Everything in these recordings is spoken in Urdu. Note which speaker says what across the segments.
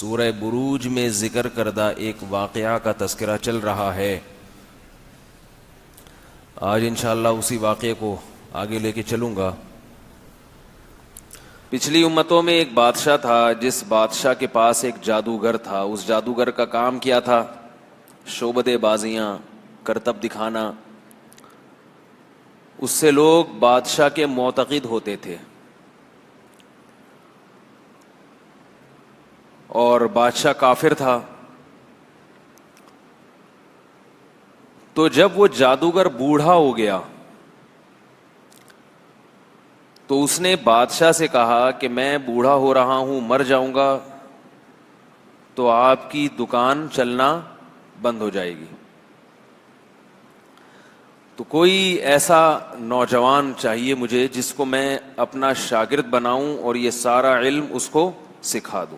Speaker 1: سورہ بروج میں ذکر کردہ ایک واقعہ کا تذکرہ چل رہا ہے. آج انشاءاللہ اسی واقعے کو آگے لے کے چلوں گا. پچھلی امتوں میں ایک بادشاہ تھا جس بادشاہ کے پاس ایک جادوگر تھا. اس جادوگر کا کام کیا تھا؟ شعبدے بازیاں، کرتب دکھانا. اس سے لوگ بادشاہ کے معتقد ہوتے تھے اور بادشاہ کافر تھا. تو جب وہ جادوگر بوڑھا ہو گیا تو اس نے بادشاہ سے کہا کہ میں بوڑھا ہو رہا ہوں، مر جاؤں گا تو آپ کی دکان چلنا بند ہو جائے گی. تو کوئی ایسا نوجوان چاہیے مجھے جس کو میں اپنا شاگرد بناؤں اور یہ سارا علم اس کو سکھا دوں.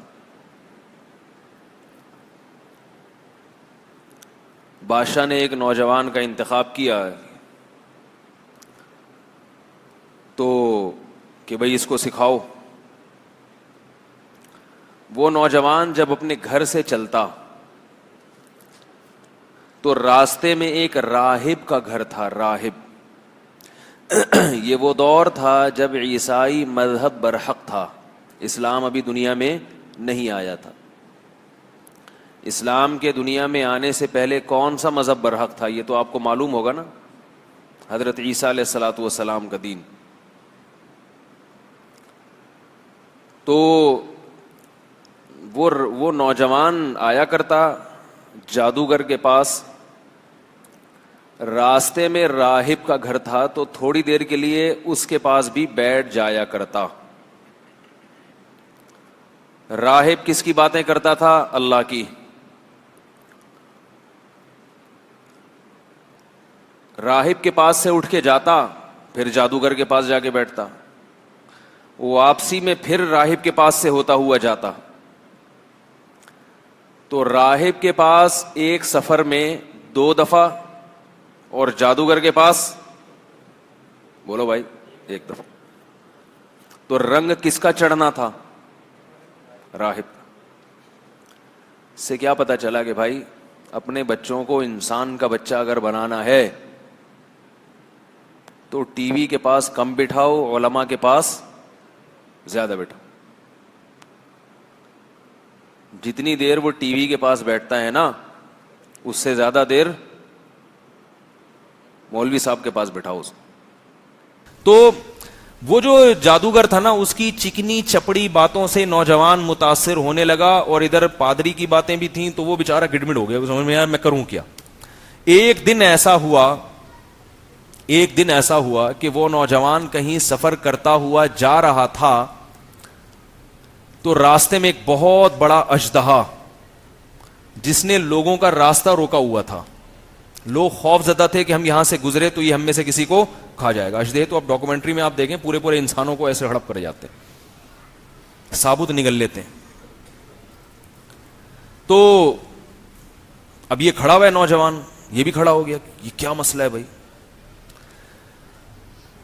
Speaker 1: بادشاہ نے ایک نوجوان کا انتخاب کیا تو کہ بھئی اس کو سکھاؤ. وہ نوجوان جب اپنے گھر سے چلتا تو راستے میں ایک راہب کا گھر تھا. راہب، یہ وہ دور تھا جب عیسائی مذہب برحق تھا. اسلام ابھی دنیا میں نہیں آیا تھا. اسلام کے دنیا میں آنے سے پہلے کون سا مذہب برحق تھا یہ تو آپ کو معلوم ہوگا نا. حضرت عیسیٰ علیہ الصلوۃ والسلام کا دین. تو وہ نوجوان آیا کرتا جادوگر کے پاس. راستے میں راہب کا گھر تھا تو تھوڑی دیر کے لیے اس کے پاس بھی بیٹھ جایا کرتا. راہب کس کی باتیں کرتا تھا؟ اللہ کی. راہب کے پاس سے اٹھ کے جاتا پھر جادوگر کے پاس جا کے بیٹھتا. واپسی میں پھر راہب کے پاس سے ہوتا ہوا جاتا. تو راہب کے پاس ایک سفر میں 2 دفعہ اور جادوگر کے پاس بولو بھائی 1 دفعہ. تو رنگ کس کا چڑھنا تھا؟ راہب. سے کیا پتا چلا کہ بھائی اپنے بچوں کو انسان کا بچہ اگر بنانا ہے تو ٹی وی کے پاس کم بٹھاؤ، علماء کے پاس زیادہ بٹھاؤ. جتنی دیر وہ ٹی وی کے پاس بیٹھتا ہے نا اس سے زیادہ دیر مولوی صاحب کے پاس بٹھاؤ اس کو. تو وہ جو جادوگر تھا نا اس کی چکنی چپڑی باتوں سے نوجوان متاثر ہونے لگا اور ادھر پادری کی باتیں بھی تھیں تو وہ بیچارہ گڑمڑ ہو گیا. سمجھ میں یار میں کروں کیا. ایک دن ایسا ہوا کہ وہ نوجوان کہیں سفر کرتا ہوا جا رہا تھا تو راستے میں ایک بہت بڑا اژدہا جس نے لوگوں کا راستہ روکا ہوا تھا. لوگ خوف زدہ تھے کہ ہم یہاں سے گزرے تو یہ ہم میں سے کسی کو کھا جائے گا. اژدہے تو اب ڈاکومنٹری میں آپ دیکھیں پورے انسانوں کو ایسے ہڑپ کر جاتے ہیں، ثابت نگل لیتے ہیں. تو اب یہ کھڑا ہوا ہے نوجوان، یہ بھی کھڑا ہو گیا. یہ کیا مسئلہ ہے بھائی؟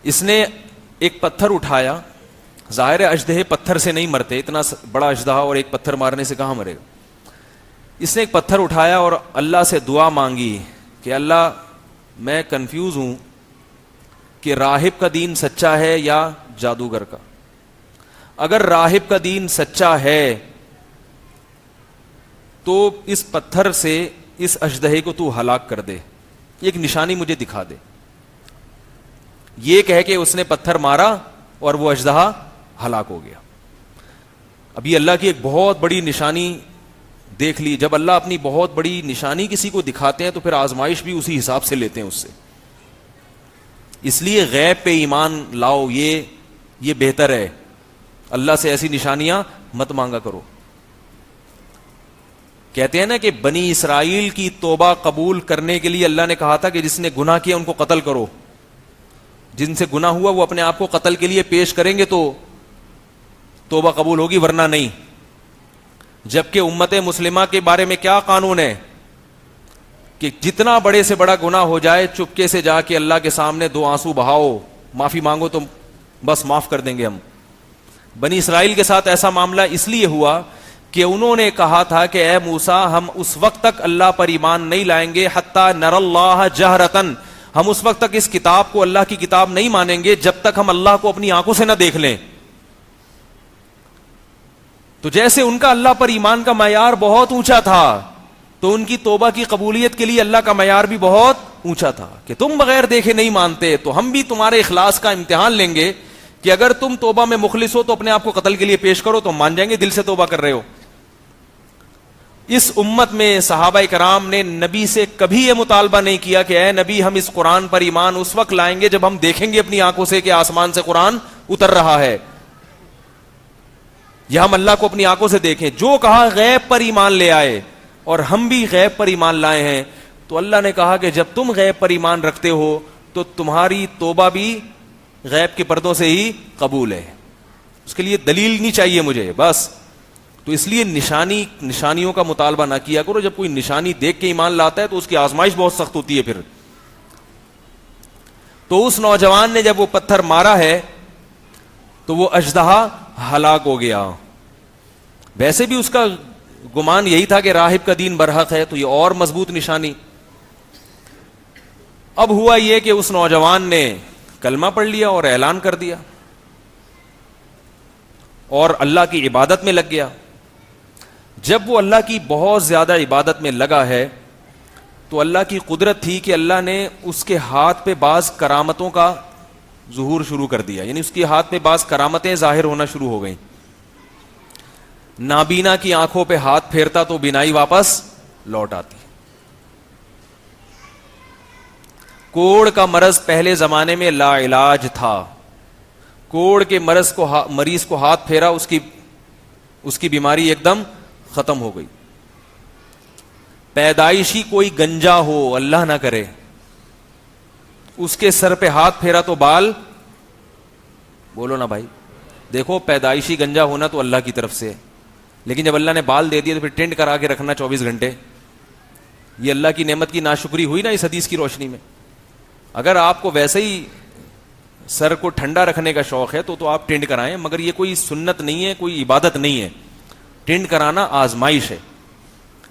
Speaker 1: اس نے ایک پتھر اٹھایا. ظاہر ہے اژدہے پتھر سے نہیں مرتے، اتنا بڑا اژدہا اور ایک پتھر مارنے سے کہاں مرے گا. اس نے ایک پتھر اٹھایا اور اللہ سے دعا مانگی کہ اللہ میں کنفیوز ہوں کہ راہب کا دین سچا ہے یا جادوگر کا. اگر راہب کا دین سچا ہے تو اس پتھر سے اس اژدہے کو تو ہلاک کر دے، ایک نشانی مجھے دکھا دے. یہ کہہ کے اس نے پتھر مارا اور وہ اژدہا ہلاک ہو گیا. اب یہ اللہ کی ایک بہت بڑی نشانی دیکھ لی. جب اللہ اپنی بہت بڑی نشانی کسی کو دکھاتے ہیں تو پھر آزمائش بھی اسی حساب سے لیتے ہیں اس سے. اس لیے غیب پہ ایمان لاؤ، یہ بہتر ہے. اللہ سے ایسی نشانیاں مت مانگا کرو. کہتے ہیں نا کہ بنی اسرائیل کی توبہ قبول کرنے کے لیے اللہ نے کہا تھا کہ جس نے گناہ کیا ان کو قتل کرو. جن سے گناہ ہوا وہ اپنے آپ کو قتل کے لیے پیش کریں گے تو توبہ قبول ہوگی، ورنہ نہیں. جبکہ امت مسلمہ کے بارے میں کیا قانون ہے کہ جتنا بڑے سے بڑا گناہ ہو جائے چپکے سے جا کے اللہ کے سامنے 2 آنسو بہاؤ، معافی مانگو تو بس معاف کر دیں گے ہم. بنی اسرائیل کے ساتھ ایسا معاملہ اس لیے ہوا کہ انہوں نے کہا تھا کہ اے موسیٰ ہم اس وقت تک اللہ پر ایمان نہیں لائیں گے حتی نر اللہ جہرتن، ہم اس وقت تک اس کتاب کو اللہ کی کتاب نہیں مانیں گے جب تک ہم اللہ کو اپنی آنکھوں سے نہ دیکھ لیں. تو جیسے ان کا اللہ پر ایمان کا معیار بہت اونچا تھا تو ان کی توبہ کی قبولیت کے لیے اللہ کا معیار بھی بہت اونچا تھا کہ تم بغیر دیکھے نہیں مانتے تو ہم بھی تمہارے اخلاص کا امتحان لیں گے کہ اگر تم توبہ میں مخلص ہو تو اپنے آپ کو قتل کے لیے پیش کرو تو مان جائیں گے دل سے توبہ کر رہے ہو. اس امت میں صحابہ کرام نے نبی سے کبھی یہ مطالبہ نہیں کیا کہ اے نبی ہم اس قرآن پر ایمان اس وقت لائیں گے جب ہم دیکھیں گے اپنی آنکھوں سے کہ آسمان سے قرآن اتر رہا ہے یا ہم اللہ کو اپنی آنکھوں سے دیکھیں. جو کہا غیب پر ایمان لے آئے اور ہم بھی غیب پر ایمان لائے ہیں. تو اللہ نے کہا کہ جب تم غیب پر ایمان رکھتے ہو تو تمہاری توبہ بھی غیب کے پردوں سے ہی قبول ہے. اس کے لیے دلیل نہیں چاہیے مجھے بس. تو اس لیے نشانیوں کا مطالبہ نہ کیا کرو. جب کوئی نشانی دیکھ کے ایمان لاتا ہے تو اس کی آزمائش بہت سخت ہوتی ہے پھر. تو اس نوجوان نے جب وہ پتھر مارا ہے تو وہ اژدہا ہلاک ہو گیا. ویسے بھی اس کا گمان یہی تھا کہ راہب کا دین برحق ہے تو یہ اور مضبوط نشانی. اب ہوا یہ کہ اس نوجوان نے کلمہ پڑھ لیا اور اعلان کر دیا اور اللہ کی عبادت میں لگ گیا. جب وہ اللہ کی بہت زیادہ عبادت میں لگا ہے تو اللہ کی قدرت تھی کہ اللہ نے اس کے ہاتھ پہ بعض کرامتوں کا ظہور شروع کر دیا. یعنی اس کے ہاتھ پہ بعض کرامتیں ظاہر ہونا شروع ہو گئیں. نابینا کی آنکھوں پہ ہاتھ پھیرتا تو بینائی واپس لوٹ آتی. کوڑ کا مرض پہلے زمانے میں لا علاج تھا. کوڑ کے مرض کو مریض کو ہاتھ پھیرا اس کی بیماری ایک دم ختم ہو گئی. پیدائشی کوئی گنجا ہو اللہ نہ کرے اس کے سر پہ ہاتھ پھیرا تو بال بولو نا بھائی. دیکھو پیدائشی گنجا ہونا تو اللہ کی طرف سے، لیکن جب اللہ نے بال دے دیا تو پھر ٹینٹ کرا کے رکھنا 24 گھنٹے. یہ اللہ کی نعمت کی ناشکری ہوئی نا اس حدیث کی روشنی میں. اگر آپ کو ویسے ہی سر کو ٹھنڈا رکھنے کا شوق ہے تو آپ ٹینٹ کرائیں، مگر یہ کوئی سنت نہیں ہے، کوئی عبادت نہیں ہے. ٹینٹ کرانا آزمائش ہے.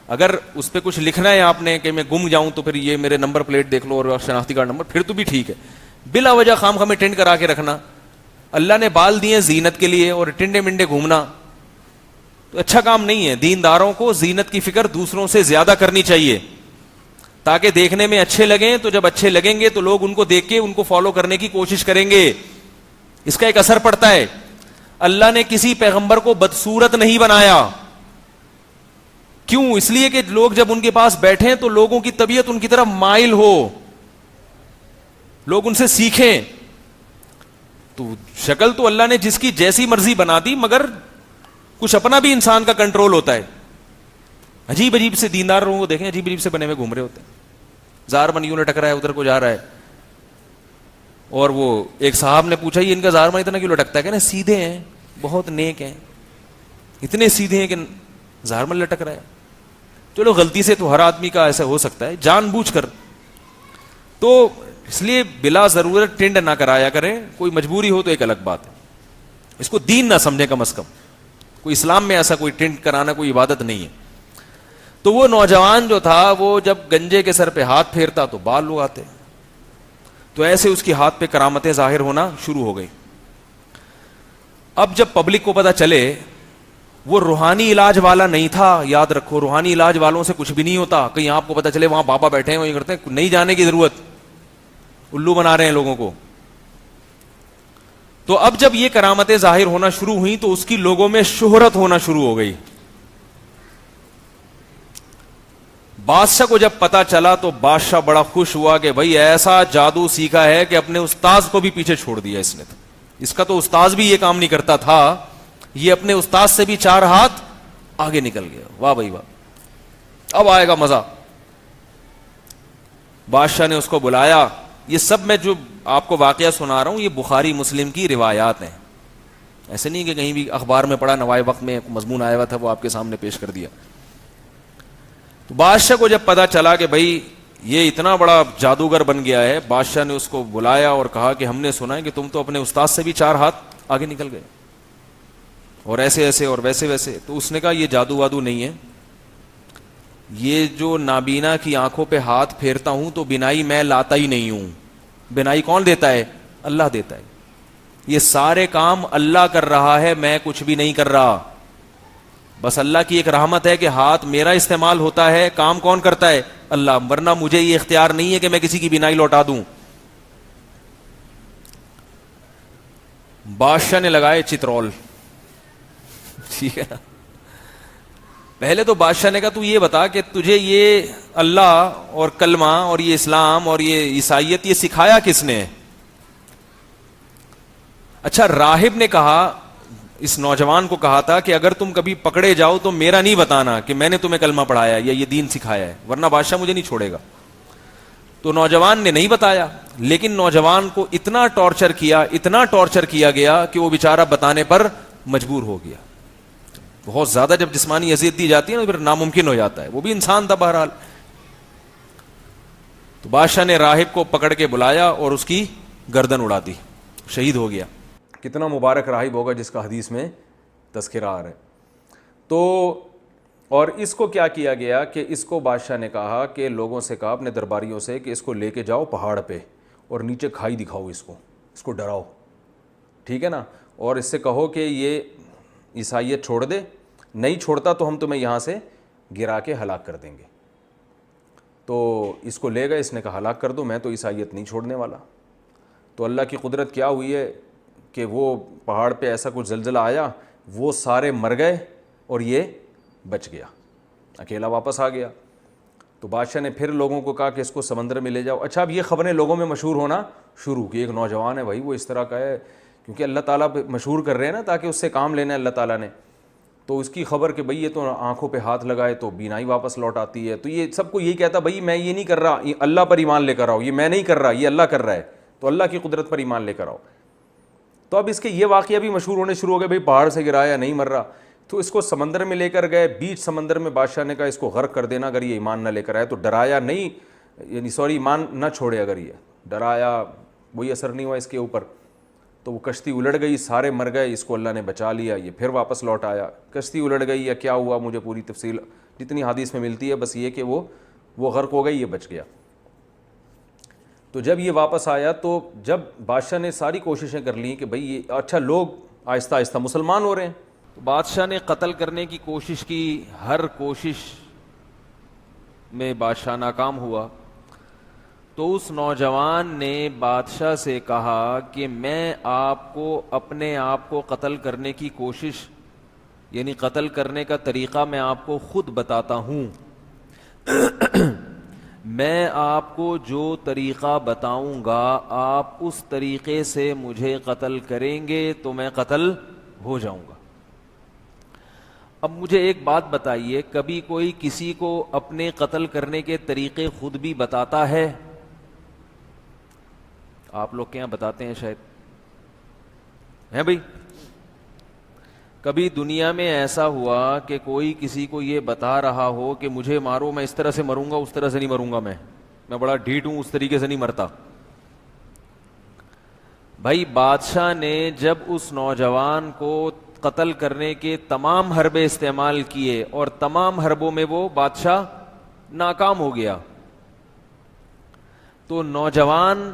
Speaker 1: اگر اس پہ کچھ لکھنا ہے آپ نے کہ میں گم جاؤں تو پھر یہ میرے نمبر پلیٹ دیکھ لو اور شناختی کارڈ نمبر، پھر تو بھی ٹھیک ہے. بلا وجہ خام خامے ٹینٹ کرا کے رکھنا. اللہ نے بال دیے زینت کے لیے اور ٹنڈے منڈے گھومنا تو اچھا کام نہیں ہے. دینداروں کو زینت کی فکر دوسروں سے زیادہ کرنی چاہیے تاکہ دیکھنے میں اچھے لگیں. تو جب اچھے لگیں گے تو لوگ ان کو دیکھ کے ان کو فالو کرنے کی کوشش کریں گے. اس کا ایک اثر پڑتا ہے. اللہ نے کسی پیغمبر کو بدصورت نہیں بنایا. کیوں؟ اس لیے کہ لوگ جب ان کے پاس بیٹھیں تو لوگوں کی طبیعت ان کی طرف مائل ہو، لوگ ان سے سیکھیں. تو شکل تو اللہ نے جس کی جیسی مرضی بنا دی، مگر کچھ اپنا بھی انسان کا کنٹرول ہوتا ہے. عجیب عجیب سے دیندار لوگوں کو دیکھیں، عجیب عجیب سے بنے ہوئے گھوم رہے ہوتے ہیں. زار من یوں لٹک رہا ہے، ادھر کو جا رہا ہے. اور وہ ایک صاحب نے پوچھا یہ ان کا زار من اتنا کیوں لٹکتا ہے؟ کہ نا سیدھے ہیں، بہت نیک ہیں، اتنے سیدھے ہیں کہ زار من لٹک رہا ہے. چلو غلطی سے تو ہر آدمی کا ایسا ہو سکتا ہے، جان بوجھ کر. تو اس لیے بلا ضرورت ٹینڈ نہ کرایا کریں. کوئی مجبوری ہو تو ایک الگ بات ہے، اس کو دین نہ سمجھیں کم از کم. کوئی اسلام میں ایسا کوئی ٹینڈ کرانا کوئی عبادت نہیں ہے. تو وہ نوجوان جو تھا وہ جب گنجے کے سر پہ ہاتھ پھیرتا تو بال اگاتے. تو ایسے اس کے ہاتھ پہ کرامتیں ظاہر ہونا شروع ہو گئی. اب جب پبلک کو پتا چلے، وہ روحانی علاج والا نہیں تھا. یاد رکھو روحانی علاج والوں سے کچھ بھی نہیں ہوتا. کہیں آپ کو پتا چلے وہاں بابا بیٹھے ہیں، وہیں کرتے ہیں، نہیں جانے کی ضرورت، الو بنا رہے ہیں لوگوں کو. تو اب جب یہ کرامتیں ظاہر ہونا شروع ہوئی تو اس کی لوگوں میں شہرت ہونا شروع ہو گئی. بادشاہ کو جب پتا چلا تو بادشاہ بڑا خوش ہوا کہ بھائی ایسا جادو سیکھا ہے کہ اپنے استاذ کو بھی پیچھے چھوڑ دیا اس نے. اس کا تو استاذ بھی یہ کام نہیں کرتا تھا، یہ اپنے استاذ سے بھی 4 ہاتھ آگے نکل گیا. واہ بھائی واہ، اب آئے گا مزہ. بادشاہ نے اس کو بلایا. یہ سب میں جو آپ کو واقعہ سنا رہا ہوں یہ بخاری مسلم کی روایات ہیں. ایسے نہیں کہ کہیں بھی اخبار میں پڑھا، نوائے وقت میں مضمون آیا ہوا تھا وہ آپ کے سامنے پیش کر دیا. تو بادشاہ کو جب پتا چلا کہ بھائی یہ اتنا بڑا جادوگر بن گیا ہے، بادشاہ نے اس کو بلایا اور کہا کہ ہم نے سنا ہے کہ تم تو اپنے استاد سے بھی 4 ہاتھ آگے نکل گئے. اور ایسے ایسے اور ویسے ویسے. تو اس نے کہا یہ جادو وادو نہیں ہے, یہ جو نابینا کی آنکھوں پہ ہاتھ پھیرتا ہوں تو بینائی میں لاتا ہی نہیں ہوں. بینائی کون دیتا ہے؟ اللہ دیتا ہے. یہ سارے کام اللہ کر رہا ہے, میں کچھ بھی نہیں کر رہا. بس اللہ کی ایک رحمت ہے کہ ہاتھ میرا استعمال ہوتا ہے, کام کون کرتا ہے؟ اللہ. ورنہ مجھے یہ اختیار نہیں ہے کہ میں کسی کی بینائی لوٹا دوں. بادشاہ نے لگائے چترول, ٹھیک ہے نا. پہلے تو بادشاہ نے کہا تو یہ بتا کہ تجھے یہ اللہ اور کلمہ اور یہ اسلام اور یہ عیسائیت یہ سکھایا کس نے؟ اچھا, راہب نے کہا, اس نوجوان کو کہا تھا کہ اگر تم کبھی پکڑے جاؤ تو میرا نہیں بتانا کہ میں نے تمہیں کلمہ پڑھایا یا یہ دین سکھایا ہے, ورنہ بادشاہ مجھے نہیں چھوڑے گا. تو نوجوان نے نہیں بتایا, لیکن نوجوان کو اتنا ٹارچر کیا گیا کہ وہ بیچارہ بتانے پر مجبور ہو گیا. بہت زیادہ جب جسمانی اذیت دی جاتی ہے نا پھر ناممکن ہو جاتا ہے. وہ بھی انسان تھا بہرحال. تو بادشاہ نے راہب کو پکڑ کے بلایا اور اس کی گردن اڑا دی, شہید ہو گیا. کتنا مبارک راہب ہوگا جس کا حدیث میں تذکرہ آ رہا ہے. تو اور اس کو کیا کیا گیا کہ اس کو بادشاہ نے کہا کہ لوگوں سے کہا, اپنے درباریوں سے, کہ اس کو لے کے جاؤ پہاڑ پہ اور نیچے کھائی دکھاؤ, اس کو ڈراؤ, ٹھیک ہے نا, اور اس سے کہو کہ یہ عیسائیت چھوڑ دے, نہیں چھوڑتا تو ہم تمہیں یہاں سے گرا کے ہلاک کر دیں گے. تو اس کو لے گئے, اس نے کہا ہلاک کر دو, میں تو عیسائیت نہیں چھوڑنے والا. تو اللہ کی قدرت کیا ہوئی ہے کہ وہ پہاڑ پہ ایسا کچھ زلزلہ آیا, وہ سارے مر گئے اور یہ بچ گیا, اکیلا واپس آ گیا. تو بادشاہ نے پھر لوگوں کو کہا کہ اس کو سمندر میں لے جاؤ. اچھا, اب یہ خبریں لوگوں میں مشہور ہونا شروع کی, ایک نوجوان ہے بھائی وہ اس طرح کا ہے, کیونکہ اللہ تعالیٰ مشہور کر رہے ہیں نا تاکہ اس سے کام لینا ہے اللہ تعالیٰ نے. تو اس کی خبر کہ بھئی یہ تو آنکھوں پہ ہاتھ لگائے تو بینائی واپس لوٹ آتی ہے. تو یہ سب کو یہی کہتا بھئی میں یہ نہیں کر رہا, یہ اللہ پر ایمان لے کر آؤ, یہ میں نہیں کر رہا, یہ اللہ کر رہا ہے, تو اللہ کی قدرت پر ایمان لے کر آؤ. تو اب اس کے یہ واقعہ بھی مشہور ہونے شروع ہو گئے, بھئی پہاڑ سے گرایا نہیں مر رہا. تو اس کو سمندر میں لے کر گئے, بیچ سمندر میں بادشاہ نے کہا اس کو غرق کر دینا اگر یہ ایمان نہ لے کر آئے. تو ڈرایا نہیں, یعنی ایمان نہ چھوڑے, اگر یہ ڈرایا وہی اثر نہیں ہوا اس کے اوپر. تو وہ کشتی الٹ گئی, سارے مر گئے, اس کو اللہ نے بچا لیا, یہ پھر واپس لوٹ آیا. کشتی الٹ گئی یا کیا ہوا مجھے پوری تفصیل جتنی حدیث میں ملتی ہے, بس یہ کہ وہ غرق ہو گئی, یہ بچ گیا. تو جب یہ واپس آیا تو جب بادشاہ نے ساری کوششیں کر لیں کہ بھئی یہ اچھا لوگ آہستہ آہستہ مسلمان ہو رہے ہیں, تو بادشاہ نے قتل کرنے کی کوشش کی, ہر کوشش میں بادشاہ ناکام ہوا. تو اس نوجوان نے بادشاہ سے کہا کہ میں آپ کو اپنے آپ کو قتل کرنے کی کوشش, یعنی قتل کرنے کا طریقہ میں آپ کو خود بتاتا ہوں. میں آپ کو جو طریقہ بتاؤں گا آپ اس طریقے سے مجھے قتل کریں گے تو میں قتل ہو جاؤں گا. اب مجھے ایک بات بتائیے, کبھی کوئی کسی کو اپنے قتل کرنے کے طریقے خود بھی بتاتا ہے؟ آپ لوگ کیا بتاتے ہیں شاید ہیں بھائی. کبھی دنیا میں ایسا ہوا کہ کوئی کسی کو یہ بتا رہا ہو کہ مجھے مارو, میں اس طرح سے مروں گا, اس طرح سے نہیں مروں گا, میں بڑا ڈھیٹ ہوں, اس طریقے سے نہیں مرتا. بھائی بادشاہ نے جب اس نوجوان کو قتل کرنے کے تمام حربے استعمال کیے اور تمام حربوں میں وہ بادشاہ ناکام ہو گیا, تو نوجوان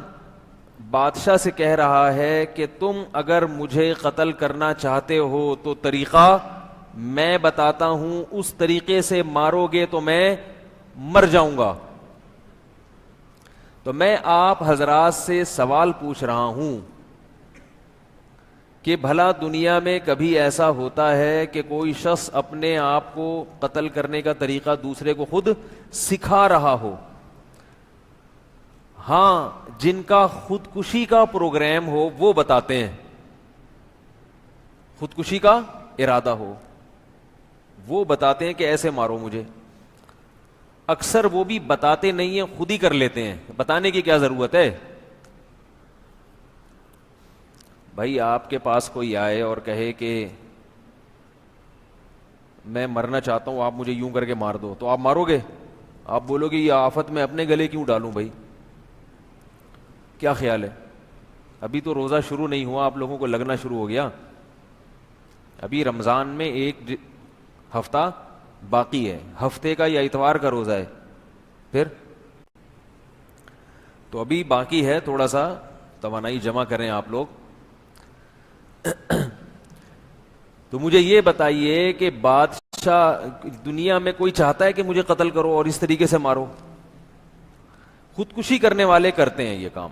Speaker 1: بادشاہ سے کہہ رہا ہے کہ تم اگر مجھے قتل کرنا چاہتے ہو تو طریقہ میں بتاتا ہوں, اس طریقے سے مارو گے تو میں مر جاؤں گا. تو میں آپ حضرات سے سوال پوچھ رہا ہوں کہ بھلا دنیا میں کبھی ایسا ہوتا ہے کہ کوئی شخص اپنے آپ کو قتل کرنے کا طریقہ دوسرے کو خود سکھا رہا ہو؟ ہاں, جن کا خودکشی کا پروگرام ہو وہ بتاتے ہیں, خودکشی کا ارادہ ہو وہ بتاتے ہیں کہ ایسے مارو مجھے. اکثر وہ بھی بتاتے نہیں ہیں, خود ہی کر لیتے ہیں, بتانے کی کیا ضرورت ہے. بھائی آپ کے پاس کوئی آئے اور کہے کہ میں مرنا چاہتا ہوں, آپ مجھے یوں کر کے مار دو, تو آپ مارو گے؟ آپ بولو گے یہ آفت میں اپنے گلے کیوں ڈالوں بھائی, کیا خیال ہے؟ ابھی تو روزہ شروع نہیں ہوا, آپ لوگوں کو لگنا شروع ہو گیا. ابھی رمضان میں ایک ہفتہ باقی ہے, ہفتے کا یا اتوار کا روزہ ہے, پھر تو ابھی باقی ہے, تھوڑا سا توانائی جمع کریں آپ لوگ. تو مجھے یہ بتائیے کہ بادشاہ دنیا میں کوئی چاہتا ہے کہ مجھے قتل کرو اور اس طریقے سے مارو؟ خودکشی کرنے والے کرتے ہیں یہ کام.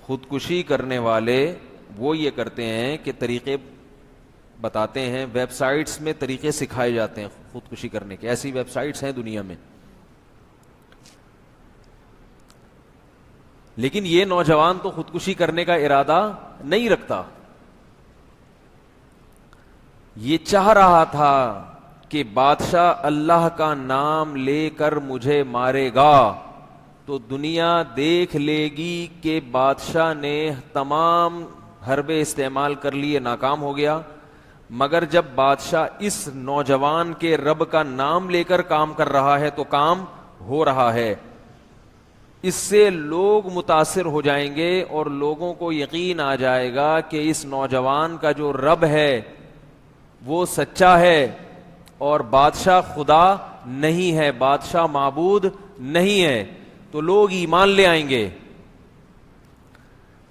Speaker 1: خودکشی کرنے والے وہ یہ کرتے ہیں کہ طریقے بتاتے ہیں, ویب سائٹس میں طریقے سکھائے جاتے ہیں خودکشی کرنے کے, ایسی ویب سائٹس ہیں دنیا میں. لیکن یہ نوجوان تو خودکشی کرنے کا ارادہ نہیں رکھتا, یہ چاہ رہا تھا کہ بادشاہ اللہ کا نام لے کر مجھے مارے گا تو دنیا دیکھ لے گی کہ بادشاہ نے تمام حربے استعمال کر لیے, ناکام ہو گیا. مگر جب بادشاہ اس نوجوان کے رب کا نام لے کر کام کر رہا ہے تو کام ہو رہا ہے. اس سے لوگ متاثر ہو جائیں گے اور لوگوں کو یقین آ جائے گا کہ اس نوجوان کا جو رب ہے وہ سچا ہے اور بادشاہ خدا نہیں ہے, بادشاہ معبود نہیں ہے. تو لوگ ایمان لے آئیں گے.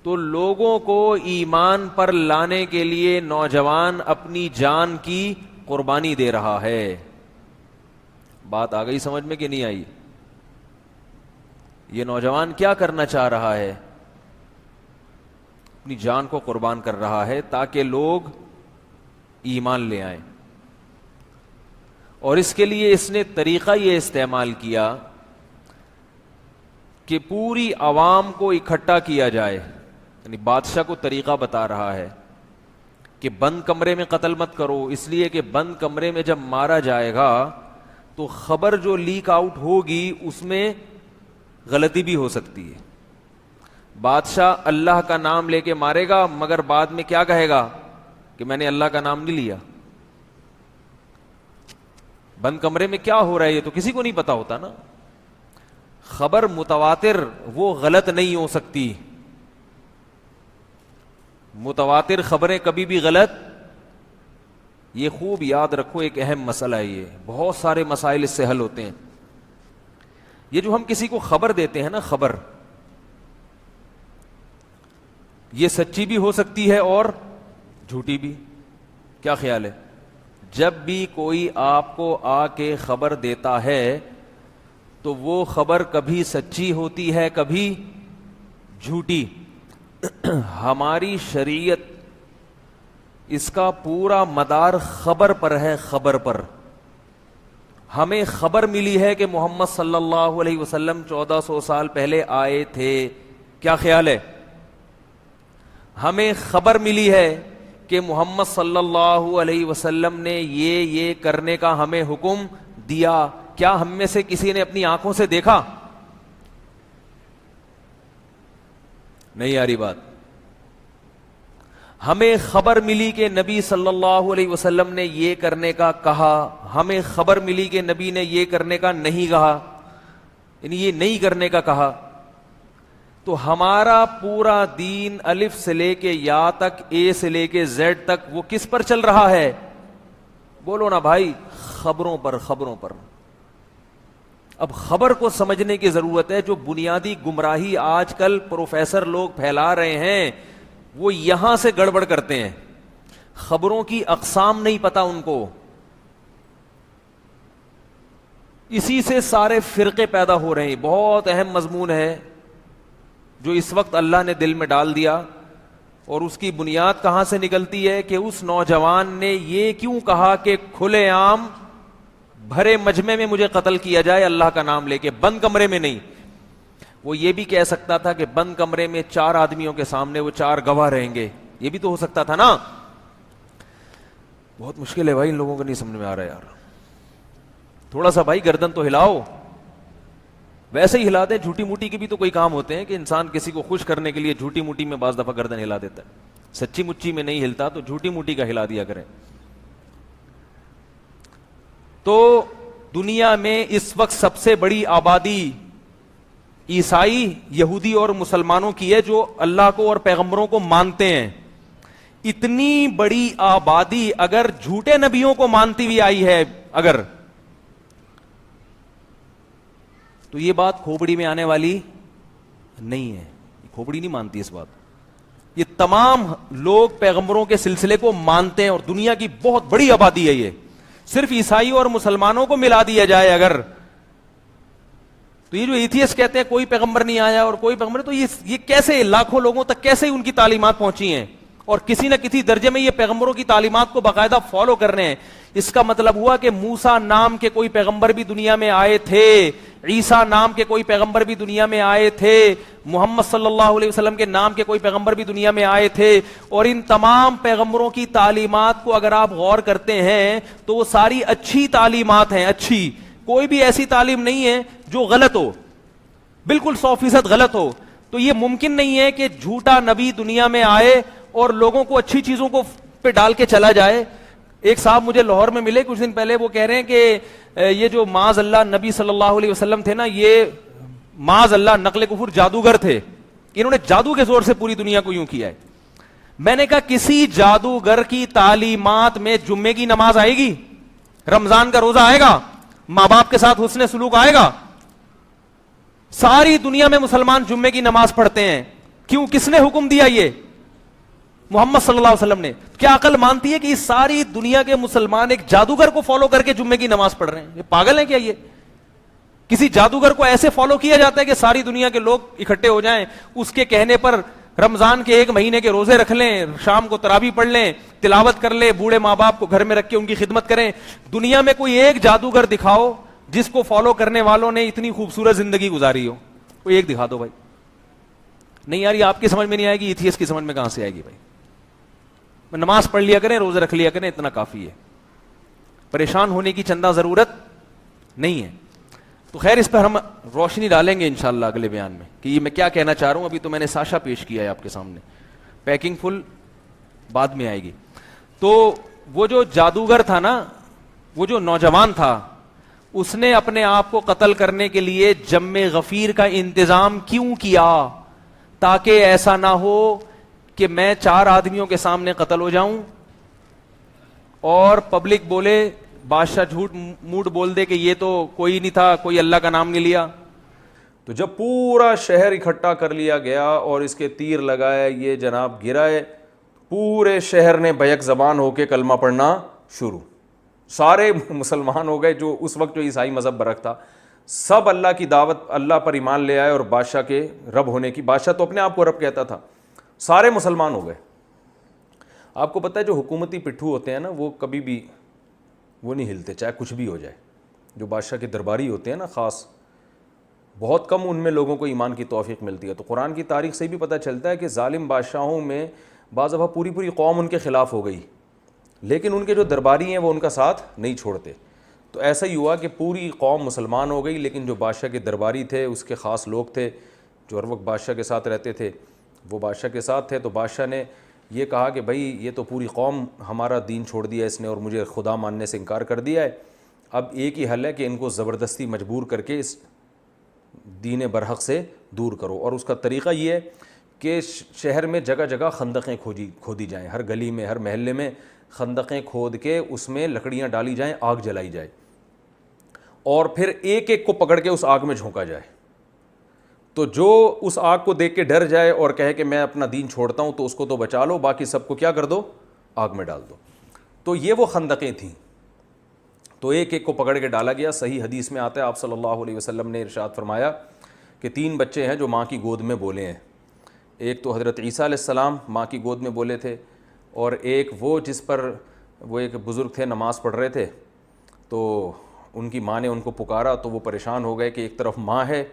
Speaker 1: تو لوگوں کو ایمان پر لانے کے لیے نوجوان اپنی جان کی قربانی دے رہا ہے. بات آ گئی سمجھ میں کہ نہیں آئی؟ یہ نوجوان کیا کرنا چاہ رہا ہے؟ اپنی جان کو قربان کر رہا ہے تاکہ لوگ ایمان لے آئیں. اور اس کے لیے اس نے طریقہ یہ استعمال کیا کہ پوری عوام کو اکٹھا کیا جائے. یعنی بادشاہ کو طریقہ بتا رہا ہے کہ بند کمرے میں قتل مت کرو, اس لیے کہ بند کمرے میں جب مارا جائے گا تو خبر جو لیک آؤٹ ہوگی اس میں غلطی بھی ہو سکتی ہے. بادشاہ اللہ کا نام لے کے مارے گا مگر بعد میں کیا کہے گا کہ میں نے اللہ کا نام نہیں لیا. بند کمرے میں کیا ہو رہا ہے یہ تو کسی کو نہیں پتا ہوتا نا. خبر متواتر وہ غلط نہیں ہو سکتی, متواتر خبریں کبھی بھی غلط, یہ خوب یاد رکھو, ایک اہم مسئلہ ہے یہ. بہت سارے مسائل اس سے حل ہوتے ہیں. یہ جو ہم کسی کو خبر دیتے ہیں نا, خبر یہ سچی بھی ہو سکتی ہے اور جھوٹی بھی. کیا خیال ہے؟ جب بھی کوئی آپ کو آ کے خبر دیتا ہے تو وہ خبر کبھی سچی ہوتی ہے کبھی جھوٹی. ہماری شریعت اس کا پورا مدار خبر پر ہے, خبر پر. ہمیں خبر ملی ہے کہ محمد صلی اللہ علیہ وسلم 1400 سال پہلے آئے تھے. کیا خیال ہے؟ ہمیں خبر ملی ہے کہ محمد صلی اللہ علیہ وسلم نے یہ کرنے کا ہمیں حکم دیا. کیا ہم میں سے کسی نے اپنی آنکھوں سے دیکھا؟ نہیں آ رہی بات. ہمیں خبر ملی کہ نبی صلی اللہ علیہ وسلم نے یہ کرنے کا کہا, ہمیں خبر ملی کہ نبی نے یہ کرنے کا نہیں کہا, یعنی یہ نہیں کرنے کا کہا. تو ہمارا پورا دین الف سے لے کے یا تک, اے سے لے کے زیڈ تک, وہ کس پر چل رہا ہے؟ بولو نا بھائی, خبروں پر, خبروں پر. اب خبر کو سمجھنے کی ضرورت ہے. جو بنیادی گمراہی آج کل پروفیسر لوگ پھیلا رہے ہیں وہ یہاں سے گڑبڑ کرتے ہیں. خبروں کی اقسام نہیں پتا ان کو, اسی سے سارے فرقے پیدا ہو رہے ہیں. بہت اہم مضمون ہے جو اس وقت اللہ نے دل میں ڈال دیا, اور اس کی بنیاد کہاں سے نکلتی ہے کہ اس نوجوان نے یہ کیوں کہا کہ کھلے عام بھرے مجمع میں مجھے قتل کیا جائے اللہ کا نام لے کے, بند کمرے میں نہیں. وہ یہ بھی کہہ سکتا تھا کہ بند کمرے میں 4 آدمیوں کے سامنے وہ 4 گواہ رہیں گے, یہ بھی تو ہو سکتا تھا نا. بہت مشکل ہے بھائی, ان لوگوں کو نہیں سمجھ میں آ رہا یار. تھوڑا سا بھائی گردن تو ہلاؤ. ویسے ہی ہلا دیں, جھوٹی موٹی کے بھی تو کوئی کام ہوتے ہیں کہ انسان کسی کو خوش کرنے کے لیے جھوٹی موٹی میں بعض دفعہ گردن ہلا دیتا ہے. سچی مچی میں نہیں ہلتا تو جھوٹی موٹی کا ہلا دیا کریں. تو دنیا میں اس وقت سب سے بڑی آبادی عیسائی, یہودی اور مسلمانوں کی ہے جو اللہ کو اور پیغمبروں کو مانتے ہیں. اتنی بڑی آبادی اگر جھوٹے نبیوں کو مانتی ہوئی آئی ہے اگر، تو یہ بات کھوپڑی میں آنے والی نہیں ہے. کھوپڑی نہیں مانتی اس بات. یہ تمام لوگ پیغمبروں کے سلسلے کو مانتے ہیں اور دنیا کی بہت بڑی آبادی ہے. یہ صرف عیسائی اور مسلمانوں کو ملا دیا جائے اگر، تو یہ جو ایتھیسٹ کہتے ہیں کوئی پیغمبر نہیں آیا اور کوئی پیغمبر، تو یہ کیسے لاکھوں لوگوں تک کیسے ان کی تعلیمات پہنچی ہیں اور کسی نہ کسی درجے میں یہ پیغمبروں کی تعلیمات کو باقاعدہ فالو کر رہے ہیں. اس کا مطلب ہوا کہ موسیٰ نام کے کوئی پیغمبر بھی دنیا میں آئے تھے، عیسیٰ نام کے کوئی پیغمبر بھی دنیا میں آئے تھے، محمد صلی اللہ علیہ وسلم کے نام کے کوئی پیغمبر بھی دنیا میں آئے تھے. اور ان تمام پیغمبروں کی تعلیمات کو اگر آپ غور کرتے ہیں تو وہ ساری اچھی تعلیمات ہیں. اچھی، کوئی بھی ایسی تعلیم نہیں ہے جو غلط ہو، بالکل 100% غلط ہو. تو یہ ممکن نہیں ہے کہ جھوٹا نبی دنیا میں آئے اور لوگوں کو اچھی چیزوں کو پہ ڈال کے چلا جائے. ایک صاحب مجھے لاہور میں ملے کچھ دن پہلے، وہ کہہ رہے ہیں کہ یہ جو معاذ اللہ نبی صلی اللہ علیہ وسلم تھے نا، یہ معاذ اللہ نقل کفر جادوگر تھے، انہوں نے جادو کے زور سے پوری دنیا کو یوں کیا ہے. میں نے کہا کسی جادوگر کی تعلیمات میں جمعے کی نماز آئے گی، رمضان کا روزہ آئے گا، ماں باپ کے ساتھ حسن سلوک آئے گا؟ ساری دنیا میں مسلمان جمعے کی نماز پڑھتے ہیں. کیوں؟ کس نے حکم دیا؟ یہ محمد صلی اللہ علیہ وسلم نے. کیا عقل مانتی ہے کہ اس ساری دنیا کے مسلمان ایک جادوگر کو فالو کر کے جمعے کی نماز پڑھ رہے ہیں؟ یہ پاگل ہیں کیا؟ یہ کسی جادوگر کو ایسے فالو کیا جاتا ہے کہ ساری دنیا کے لوگ اکٹھے ہو جائیں، اس کے کہنے پر رمضان کے 1 مہینے کے روزے رکھ لیں، شام کو تراویح پڑھ لیں، تلاوت کر لیں، بوڑھے ماں باپ کو گھر میں رکھ کے ان کی خدمت کریں. دنیا میں کوئی ایک جادوگر دکھاؤ جس کو فالو کرنے والوں نے اتنی خوبصورت زندگی گزاری ہو، کوئی ایک دکھا دو بھائی. نہیں یار، یہ آپ کی سمجھ میں نہیں آئے گی، ایتھیسٹ کی سمجھ میں کہاں سے آئے گی بھائی؟ نماز پڑھ لیا کریں، روزے رکھ لیا کریں، اتنا کافی ہے. پریشان ہونے کی چندہ ضرورت نہیں ہے. تو خیر، اس پر ہم روشنی ڈالیں گے انشاءاللہ اگلے بیان میں کہ یہ میں کیا کہنا چاہ رہا ہوں. ابھی تو میں نے ساشا پیش کیا ہے آپ کے سامنے، پیکنگ فل بعد میں آئے گی. تو وہ جو جادوگر تھا نا، وہ جو نوجوان تھا، اس نے اپنے آپ کو قتل کرنے کے لیے جم غفیر کا انتظام کیوں کیا؟ تاکہ ایسا نہ ہو کہ میں 4 آدمیوں کے سامنے قتل ہو جاؤں اور پبلک بولے، بادشاہ جھوٹ موٹ بول دے کہ یہ تو کوئی نہیں تھا، کوئی اللہ کا نام نہیں لیا. تو جب پورا شہر اکٹھا کر لیا گیا اور اس کے تیر لگائے، یہ جناب گرائے، پورے شہر نے بیک زبان ہو کے کلمہ پڑھنا شروع. سارے مسلمان ہو گئے، جو اس وقت جو عیسائی مذہب برک تھا، سب اللہ کی دعوت، اللہ پر ایمان لے آئے اور بادشاہ کے رب ہونے کی، بادشاہ تو اپنے آپ کو رب کہتا تھا، سارے مسلمان ہو گئے. آپ کو پتہ ہے جو حکومتی پٹھو ہوتے ہیں نا، وہ کبھی بھی وہ نہیں ہلتے چاہے کچھ بھی ہو جائے. جو بادشاہ کے درباری ہوتے ہیں نا، خاص بہت کم ان میں لوگوں کو ایمان کی توفیق ملتی ہے. تو قرآن کی تاریخ سے بھی پتہ چلتا ہے کہ ظالم بادشاہوں میں بعض دفعہ پوری قوم ان کے خلاف ہو گئی، لیکن ان کے جو درباری ہیں وہ ان کا ساتھ نہیں چھوڑتے. تو ایسا ہی ہوا کہ پوری قوم مسلمان ہو گئی، لیکن جو بادشاہ کے درباری تھے، اس کے خاص لوگ تھے جو ہر وقت بادشاہ کے ساتھ رہتے تھے، وہ بادشاہ کے ساتھ تھے. تو بادشاہ نے یہ کہا کہ بھائی یہ تو پوری قوم ہمارا دین چھوڑ دیا اس نے اور مجھے خدا ماننے سے انکار کر دیا ہے. اب ایک ہی حل ہے کہ ان کو زبردستی مجبور کر کے اس دین برحق سے دور کرو. اور اس کا طریقہ یہ ہے کہ شہر میں جگہ جگہ خندقیں کھودی جائیں، ہر گلی میں، ہر محلے میں خندقیں کھود کے اس میں لکڑیاں ڈالی جائیں، آگ جلائی جائے اور پھر ایک ایک کو پکڑ کے اس آگ میں جھونکا جائے. تو جو اس آگ کو دیکھ کے ڈر جائے اور کہے کہ میں اپنا دین چھوڑتا ہوں تو اس کو تو بچا لو، باقی سب کو کیا کر دو؟ آگ میں ڈال دو. تو یہ وہ خندقیں تھیں. تو ایک ایک کو پکڑ کے ڈالا گیا. صحیح حدیث میں آتا ہے، آپ صلی اللہ علیہ وسلم نے ارشاد فرمایا کہ 3 بچے ہیں جو ماں کی گود میں بولے ہیں. ایک تو حضرت عیسیٰ علیہ السلام ماں کی گود میں بولے تھے، اور ایک وہ جس پر وہ ایک بزرگ تھے نماز پڑھ رہے تھے، تو ان کی ماں نے ان کو پکارا تو وہ پریشان ہو گئے کہ ایک طرف ماں ہے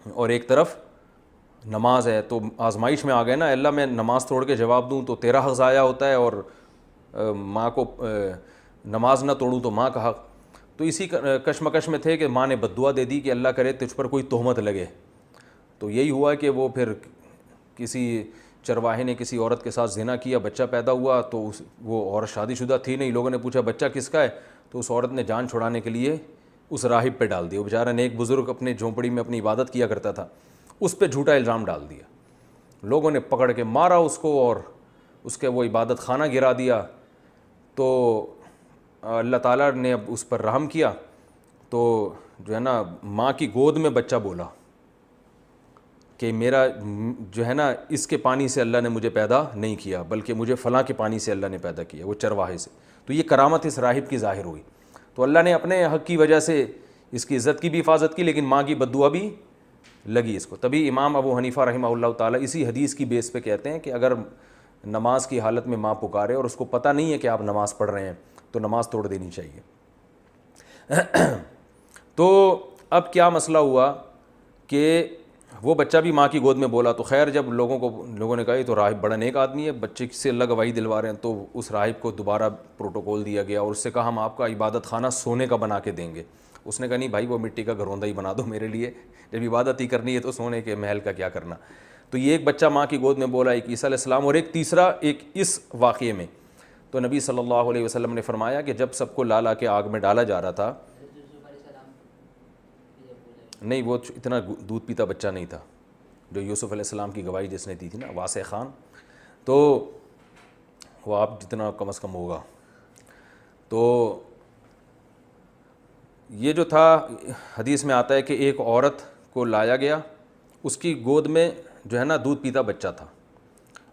Speaker 1: اور ایک طرف نماز ہے. تو آزمائش میں آ گئے نا، اللہ میں نماز توڑ کے جواب دوں تو تیرا حق ضائع ہوتا ہے، اور ماں کو نماز نہ توڑوں تو ماں کا حق. تو اسی کشمکش میں تھے کہ ماں نے بد دعا دے دی کہ اللہ کرے تجھ پر کوئی تہمت لگے. تو یہی ہوا کہ وہ پھر کسی چرواہے نے کسی عورت کے ساتھ زنا کیا، بچہ پیدا ہوا. تو وہ عورت شادی شدہ تھی نہیں. لوگوں نے پوچھا بچہ کس کا ہے؟ تو اس عورت نے جان چھڑانے کے لیے اس راہب پہ ڈال دیا. وہ بیچارہ نیک بزرگ اپنے جھونپڑی میں اپنی عبادت کیا کرتا تھا، اس پہ جھوٹا الزام ڈال دیا. لوگوں نے پکڑ کے مارا اس کو اور اس کے وہ عبادت خانہ گرا دیا، تو اللہ تعالیٰ نے اب اس پر رحم کیا، تو جو ہے نا ماں کی گود میں بچہ بولا کہ میرا جو ہے نا اس کے پانی سے اللہ نے مجھے پیدا نہیں کیا بلکہ مجھے فلاں کے پانی سے اللہ نے پیدا کیا، وہ چرواہے سے۔ تو یہ کرامت اس راہب کی ظاہر ہوئی، تو اللہ نے اپنے حق کی وجہ سے اس کی عزت کی بھی حفاظت کی، لیکن ماں کی بد دعا بھی لگی اس کو۔ تبھی امام ابو حنیفہ رحمہ اللہ تعالیٰ اسی حدیث کی بیس پہ کہتے ہیں کہ اگر نماز کی حالت میں ماں پکارے اور اس کو پتہ نہیں ہے کہ آپ نماز پڑھ رہے ہیں تو نماز توڑ دینی چاہیے۔ تو اب کیا مسئلہ ہوا کہ وہ بچہ بھی ماں کی گود میں بولا، تو خیر جب لوگوں نے کہا یہ تو راہب بڑا نیک آدمی ہے، بچے سے اللہ گواہی دلوا رہے ہیں، تو اس راہب کو دوبارہ پروٹوکول دیا گیا اور اس سے کہا ہم آپ کا عبادت خانہ سونے کا بنا کے دیں گے۔ اس نے کہا نہیں بھائی وہ مٹی کا گھروندہ ہی بنا دو میرے لیے، جب عبادت ہی کرنی ہے تو سونے کے محل کا کیا کرنا۔ تو یہ ایک بچہ ماں کی گود میں بولا، ایک عیسیٰ علیہ السلام، اور ایک تیسرا ایک اس واقعے میں تو نبی صلی اللہ علیہ وسلم نے فرمایا کہ جب سب کو لا لا کے آگ میں ڈالا جا رہا تھا، نہیں وہ اتنا دودھ پیتا بچہ نہیں تھا جو یوسف علیہ السلام کی گواہی جس نے دی تھی نا، واسع خان، تو وہ آپ جتنا کم از کم ہوگا۔ تو یہ جو تھا حدیث میں آتا ہے کہ ایک عورت کو لایا گیا، اس کی گود میں جو ہے نا دودھ پیتا بچہ تھا۔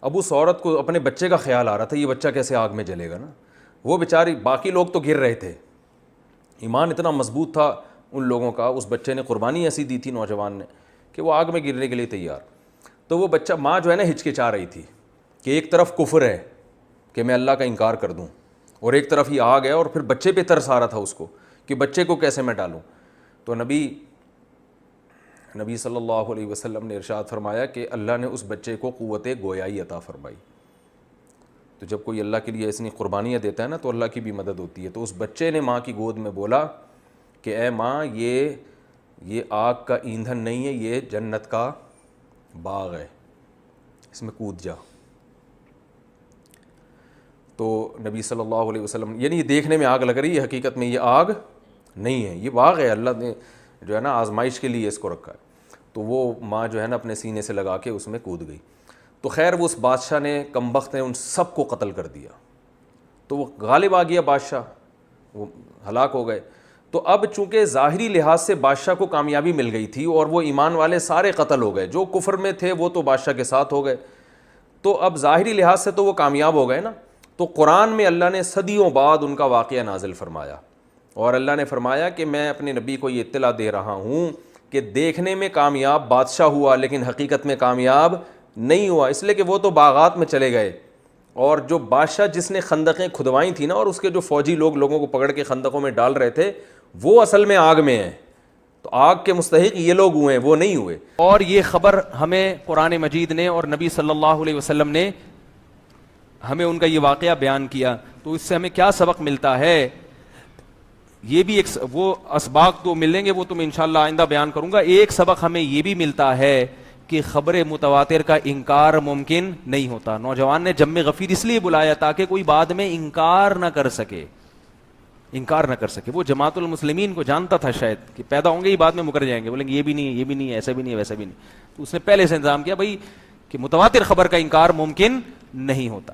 Speaker 1: اب اس عورت کو اپنے بچے کا خیال آ رہا تھا یہ بچہ کیسے آگ میں جلے گا نا، وہ بیچاری، باقی لوگ تو گر رہے تھے، ایمان اتنا مضبوط تھا ان لوگوں کا، اس بچے نے قربانی ایسی دی تھی نوجوان نے کہ وہ آگ میں گرنے کے لیے تیار۔ تو وہ بچہ، ماں جو ہے نا ہچکچا رہی تھی کہ ایک طرف کفر ہے کہ میں اللہ کا انکار کر دوں، اور ایک طرف ہی آگ ہے، اور پھر بچے پہ ترس آ رہا تھا اس کو کہ بچے کو کیسے میں ڈالوں۔ تو نبی صلی اللہ علیہ وسلم نے ارشاد فرمایا کہ اللہ نے اس بچے کو قوت گویائی عطا فرمائی۔ تو جب کوئی اللہ کے لیے ایسی قربانیاں دیتا ہے نا تو اللہ کی بھی مدد ہوتی ہے۔ تو اس بچے نے ماں کی گود میں بولا کہ اے ماں، یہ آگ کا ایندھن نہیں ہے، یہ جنت کا باغ ہے، اس میں کود جا۔ تو نبی صلی اللہ علیہ وسلم، یعنی یہ دیکھنے میں آگ لگ رہی ہے، حقیقت میں یہ آگ نہیں ہے، یہ باغ ہے، اللہ نے جو ہے نا آزمائش کے لیے اس کو رکھا ہے۔ تو وہ ماں جو ہے نا اپنے سینے سے لگا کے اس میں کود گئی۔ تو خیر وہ اس بادشاہ نے، کمبخت نے، ان سب کو قتل کر دیا۔ تو وہ غالب آ گیا بادشاہ، وہ ہلاک ہو گئے۔ تو اب چونکہ ظاہری لحاظ سے بادشاہ کو کامیابی مل گئی تھی اور وہ ایمان والے سارے قتل ہو گئے، جو کفر میں تھے وہ تو بادشاہ کے ساتھ ہو گئے، تو اب ظاہری لحاظ سے تو وہ کامیاب ہو گئے نا۔ تو قرآن میں اللہ نے صدیوں بعد ان کا واقعہ نازل فرمایا، اور اللہ نے فرمایا کہ میں اپنے نبی کو یہ اطلاع دے رہا ہوں کہ دیکھنے میں کامیاب بادشاہ ہوا لیکن حقیقت میں کامیاب نہیں ہوا، اس لیے کہ وہ تو باغات میں چلے گئے، اور جو بادشاہ جس نے خندقیں کھدوائی تھیں نا، اور اس کے جو فوجی لوگوں کو پکڑ کے خندقوں میں ڈال رہے تھے، وہ اصل میں آگ میں ہیں۔ تو آگ کے مستحق یہ لوگ ہوئے ہیں، وہ نہیں ہوئے۔
Speaker 2: اور یہ خبر ہمیں قرآن مجید نے اور نبی صلی اللہ علیہ وسلم نے ہمیں ان کا یہ واقعہ بیان کیا، تو اس سے ہمیں کیا سبق ملتا ہے؟ یہ بھی ایک وہ اسباق تو ملیں گے، وہ تو میں انشاءاللہ آئندہ بیان کروں گا۔ ایک سبق ہمیں یہ بھی ملتا ہے کہ خبر متواتر کا انکار ممکن نہیں ہوتا۔ نوجوان نے جم غفیر اس لیے بلایا تاکہ کوئی بعد میں انکار نہ کر سکے، وہ جماعت المسلمین کو جانتا تھا شاید کہ پیدا ہوں گے ہی بعد میں مکر جائیں گے، بولیں گے یہ بھی نہیں ہے، یہ بھی نہیں ہے، ایسا بھی نہیں ہے، ویسا بھی نہیں، تو اس نے پہلے سے انتظام کیا بھائی کہ متواتر خبر کا انکار ممکن نہیں ہوتا۔